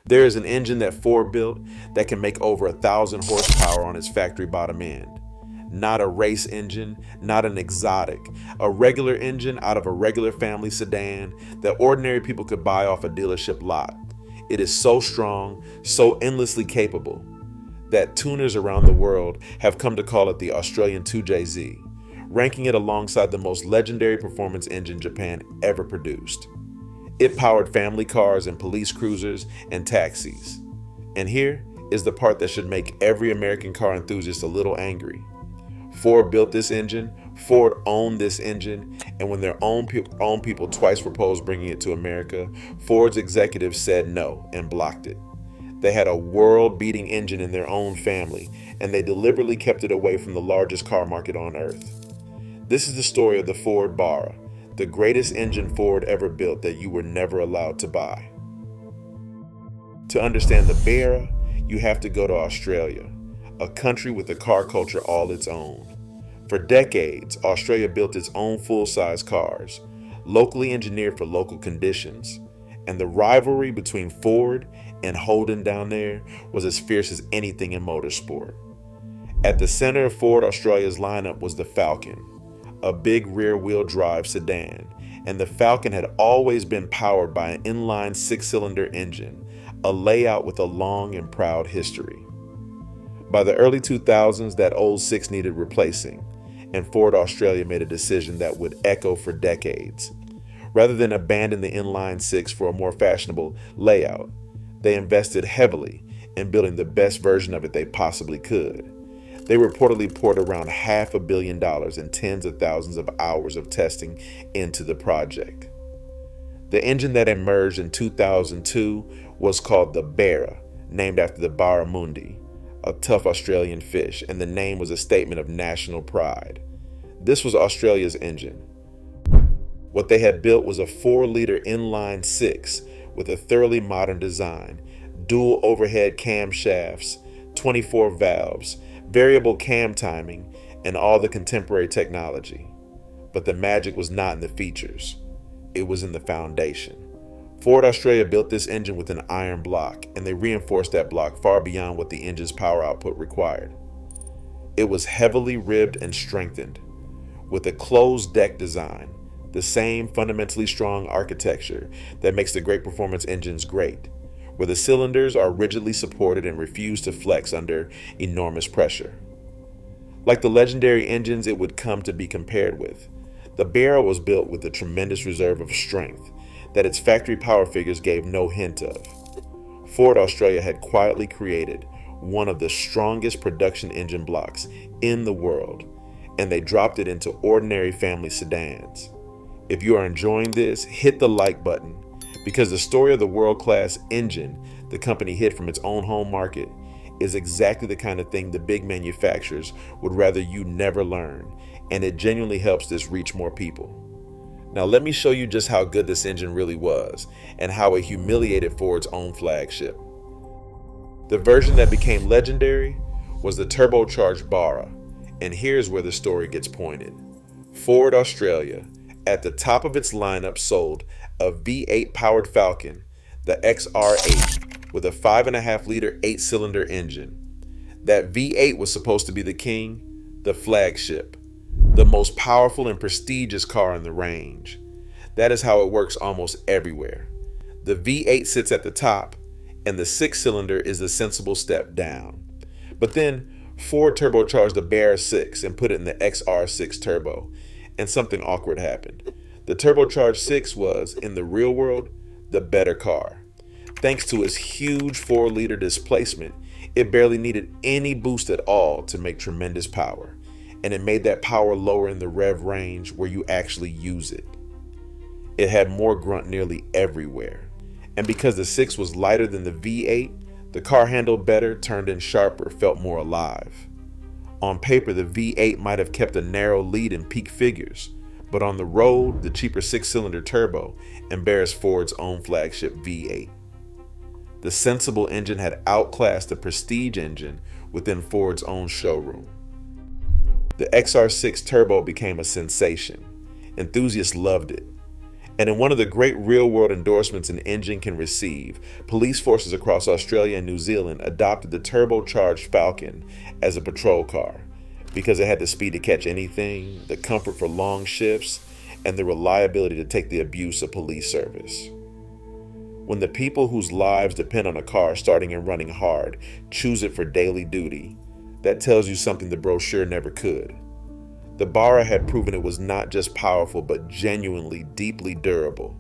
There is an engine that Ford built that can make over 1,000 horsepower on its factory bottom end. Not a race engine, not an exotic, a regular engine out of a regular family sedan that ordinary people could buy off a dealership lot. It is so strong, so endlessly capable, that tuners around the world have come to call it the Australian 2JZ, ranking it alongside the most legendary performance engine Japan ever produced. It powered family cars and police cruisers and taxis. And here is the part that should make every American car enthusiast a little angry. Ford built this engine, Ford owned this engine, and when their own people twice proposed bringing it to America, Ford's executives said no and blocked it. They had a world-beating engine in their own family, and they deliberately kept it away from the largest car market on earth. This is the story of the Ford Barra, the greatest engine Ford ever built that you were never allowed to buy. To understand the Barra, you have to go to Australia, a country with a car culture all its own. For decades, Australia built its own full-size cars, locally engineered for local conditions, and the rivalry between Ford and Holden down there was as fierce as anything in motorsport. At the center of Ford Australia's lineup was the Falcon, a big rear-wheel drive sedan, and the Falcon had always been powered by an inline six-cylinder engine, a layout with a long and proud history. By the early 2000s, that old six needed replacing, and Ford Australia made a decision that would echo for decades. Rather than abandon the inline-six for a more fashionable layout, they invested heavily in building the best version of it they possibly could. They reportedly poured around $500 million and tens of thousands of hours of testing into the project. The engine that emerged in 2002 was called the Barra, named after the barramundi, a tough Australian fish, and the name was a statement of national pride. This was Australia's engine. What they had built was a 4-liter inline-six with a thoroughly modern design, dual overhead camshafts, 24 valves, variable cam timing, and all the contemporary technology. But the magic was not in the features. It was in the foundation. Ford Australia built this engine with an iron block, and they reinforced that block far beyond what the engine's power output required. It was heavily ribbed and strengthened, with a closed deck design, the same fundamentally strong architecture that makes the great performance engines great, where the cylinders are rigidly supported and refuse to flex under enormous pressure. Like the legendary engines it would come to be compared with, the Barra was built with a tremendous reserve of strength that its factory power figures gave no hint of. Ford Australia had quietly created one of the strongest production engine blocks in the world, and they dropped it into ordinary family sedans. If you are enjoying this, hit the like button, because the story of the world-class engine the company hid from its own home market is exactly the kind of thing the big manufacturers would rather you never learn, and it genuinely helps this reach more people. Now let me show you just how good this engine really was, and how it humiliated Ford's own flagship. The version that became legendary was the turbocharged Barra, and here's where the story gets pointed. Ford Australia, at the top of its lineup, sold a V8 powered Falcon, the XR8, with a 5.5-liter 8-cylinder engine. That V8 was supposed to be the king, the flagship, the most powerful and prestigious car in the range. That is how it works almost everywhere. The V8 sits at the top, and the 6-cylinder is the sensible step down. But then Ford turbocharged the Barras 6 and put it in the XR6 turbo, and something awkward happened. The turbocharged 6 was, in the real world, the better car. Thanks to its huge 4-liter displacement, it barely needed any boost at all to make tremendous power, and it made that power lower in the rev range where you actually use it. It had more grunt nearly everywhere, and because the 6 was lighter than the V8, the car handled better, turned in sharper, felt more alive. On paper, the V8 might have kept a narrow lead in peak figures, but on the road, the cheaper 6-cylinder turbo embarrassed Ford's own flagship V8. The sensible engine had outclassed the prestige engine within Ford's own showroom. The XR6 turbo became a sensation. Enthusiasts loved it, And in one of the great real-world endorsements an engine can receive, police forces across Australia and New Zealand adopted the turbocharged Falcon as a patrol car because it had the speed to catch anything, the comfort for long shifts, and the reliability to take the abuse of police service. When the people whose lives depend on a car starting and running hard choose it for daily duty, that tells you something the brochure never could. The Barra had proven it was not just powerful, but genuinely, deeply durable.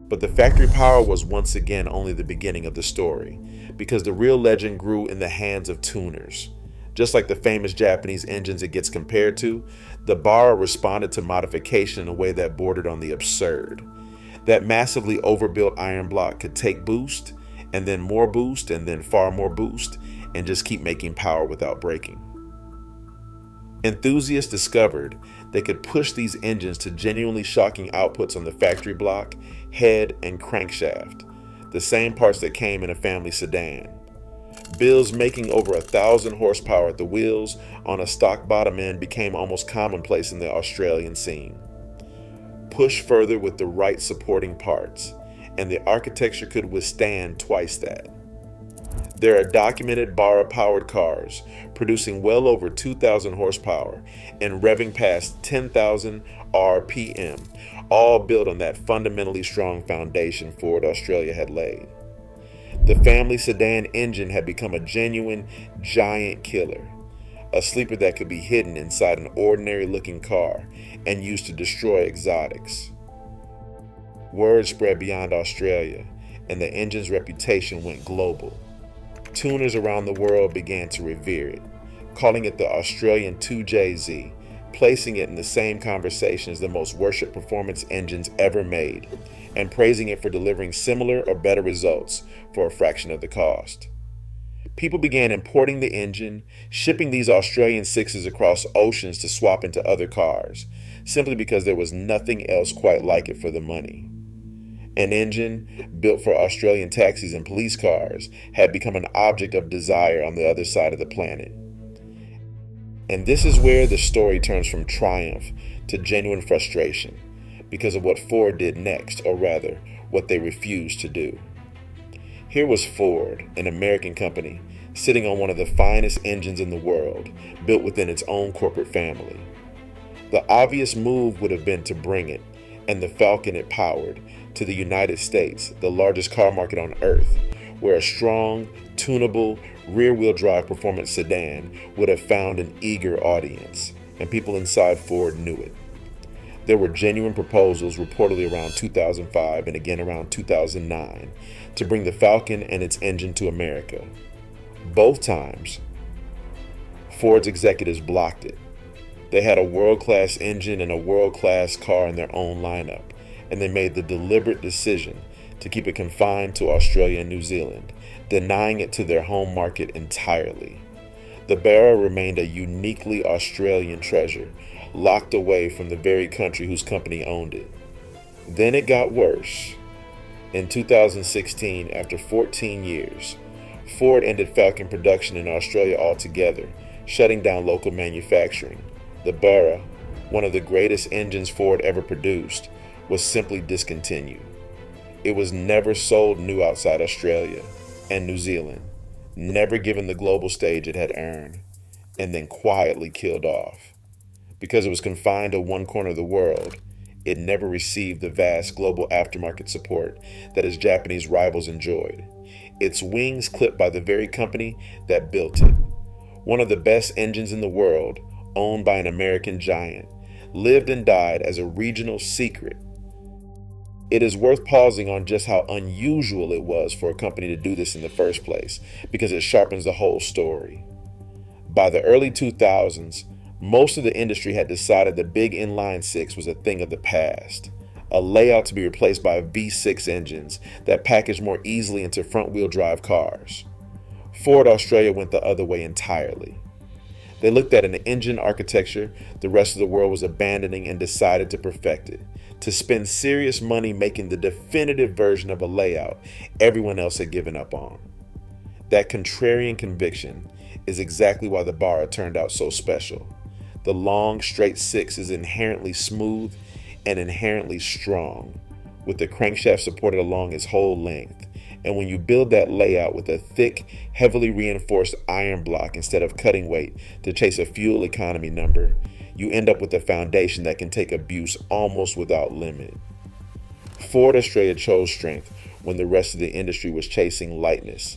But the factory power was once again only the beginning of the story, because the real legend grew in the hands of tuners. Just like the famous Japanese engines it gets compared to, the Barra responded to modification in a way that bordered on the absurd. That massively overbuilt iron block could take boost, and then more boost, and then far more boost, and just keep making power without breaking. Enthusiasts discovered they could push these engines to genuinely shocking outputs on the factory block, head, and crankshaft, the same parts that came in a family sedan. Bills making over 1,000 horsepower at the wheels on a stock bottom end became almost commonplace in the Australian scene. Push further with the right supporting parts, and the architecture could withstand twice that. There are documented Barra-powered cars producing well over 2,000 horsepower and revving past 10,000 RPM, all built on that fundamentally strong foundation Ford Australia had laid. The family sedan engine had become a genuine giant killer, a sleeper that could be hidden inside an ordinary-looking car and used to destroy exotics. Word spread beyond Australia, and the engine's reputation went global. Tuners around the world began to revere it, calling it the Australian 2JZ, placing it in the same conversation as the most worshipped performance engines ever made, and praising it for delivering similar or better results for a fraction of the cost. People began importing the engine, shipping these Australian sixes across oceans to swap into other cars, simply because there was nothing else quite like it for the money. An engine built for Australian taxis and police cars had become an object of desire on the other side of the planet. And this is where the story turns from triumph to genuine frustration because of what Ford did next, or rather, what they refused to do. Here was Ford, an American company, sitting on one of the finest engines in the world, built within its own corporate family. The obvious move would have been to bring it, and the Falcon it powered, to the United States, the largest car market on Earth, where a strong, tunable, rear-wheel drive performance sedan would have found an eager audience, and people inside Ford knew it. There were genuine proposals reportedly around 2005 and again around 2009 to bring the Falcon and its engine to America. Both times, Ford's executives blocked it. They had a world-class engine and a world-class car in their own lineup, and they made the deliberate decision to keep it confined to Australia and New Zealand, denying it to their home market entirely. The Barra remained a uniquely Australian treasure, locked away from the very country whose company owned it. Then it got worse. In 2016, after 14 years, Ford ended Falcon production in Australia altogether, shutting down local manufacturing. The Barra, one of the greatest engines Ford ever produced, was simply discontinued. It was never sold new outside Australia and New Zealand, never given the global stage it had earned, and then quietly killed off. Because it was confined to one corner of the world, it never received the vast global aftermarket support that its Japanese rivals enjoyed. Its wings clipped by the very company that built it. One of the best engines in the world, owned by an American giant, lived and died as a regional secret. It is worth pausing on just how unusual it was for a company to do this in the first place, because it sharpens the whole story. By the early 2000s, most of the industry had decided the big inline-six was a thing of the past, a layout to be replaced by V6 engines that packaged more easily into front-wheel drive cars. Ford Australia went the other way entirely. They looked at an engine architecture the rest of the world was abandoning and decided to perfect it, to spend serious money making the definitive version of a layout everyone else had given up on. That contrarian conviction is exactly why the Barra turned out so special. The long, straight six is inherently smooth, and inherently strong, with the crankshaft supported along its whole length. And when you build that layout with a thick, heavily reinforced iron block instead of cutting weight to chase a fuel economy number, you end up with a foundation that can take abuse almost without limit. Ford Australia chose strength when the rest of the industry was chasing lightness,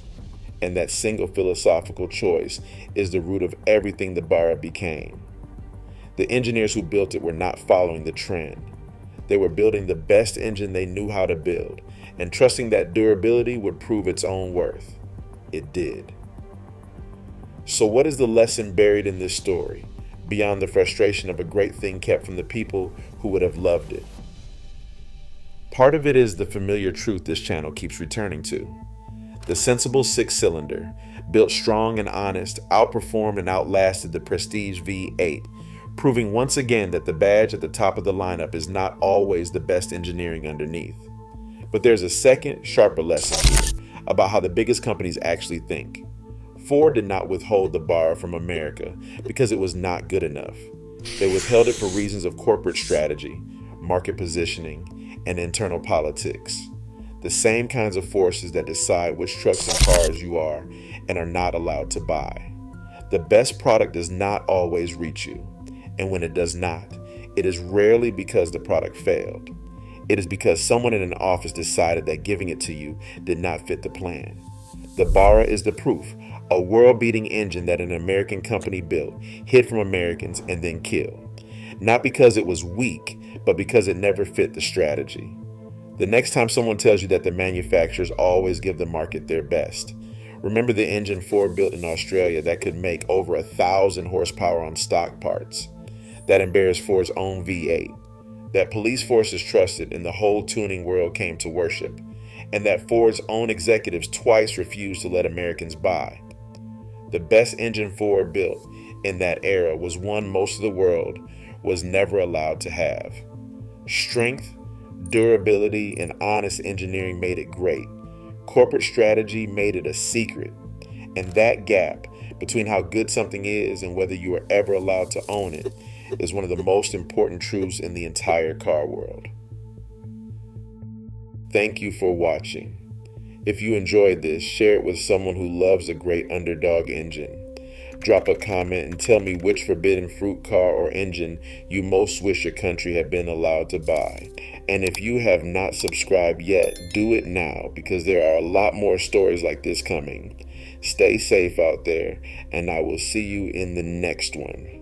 and that single philosophical choice is the root of everything the Barra became. The engineers who built it were not following the trend. They were building the best engine they knew how to build, and trusting that durability would prove its own worth. It did. So what is the lesson buried in this story, beyond the frustration of a great thing kept from the people who would have loved it? Part of it is the familiar truth this channel keeps returning to. The sensible six-cylinder, built strong and honest, outperformed and outlasted the prestige V8, proving once again that the badge at the top of the lineup is not always the best engineering underneath. But there's a second, sharper lesson here about how the biggest companies actually think. Ford did not withhold the Barra from America because it was not good enough. They withheld it for reasons of corporate strategy, market positioning, and internal politics. The same kinds of forces that decide which trucks and cars you are and are not allowed to buy. The best product does not always reach you, and when it does not, it is rarely because the product failed. It is because someone in an office decided that giving it to you did not fit the plan. The Barra is the proof, a world-beating engine that an American company built, hid from Americans, and then killed. Not because it was weak, but because it never fit the strategy. The next time someone tells you that the manufacturers always give the market their best, remember the engine Ford built in Australia that could make over 1,000 horsepower on stock parts, that embarrassed Ford's own V8, that police forces trusted and the whole tuning world came to worship, and that Ford's own executives twice refused to let Americans buy. The best engine Ford built in that era was one most of the world was never allowed to have. Strength, durability, and honest engineering made it great. Corporate strategy made it a secret. And that gap between how good something is and whether you are ever allowed to own it is one of the most important truths in the entire car world. Thank you for watching. If you enjoyed this, share it with someone who loves a great underdog engine. Drop a comment and tell me which forbidden fruit car or engine you most wish your country had been allowed to buy. And if you have not subscribed yet, do it now because there are a lot more stories like this coming. Stay safe out there, and I will see you in the next one.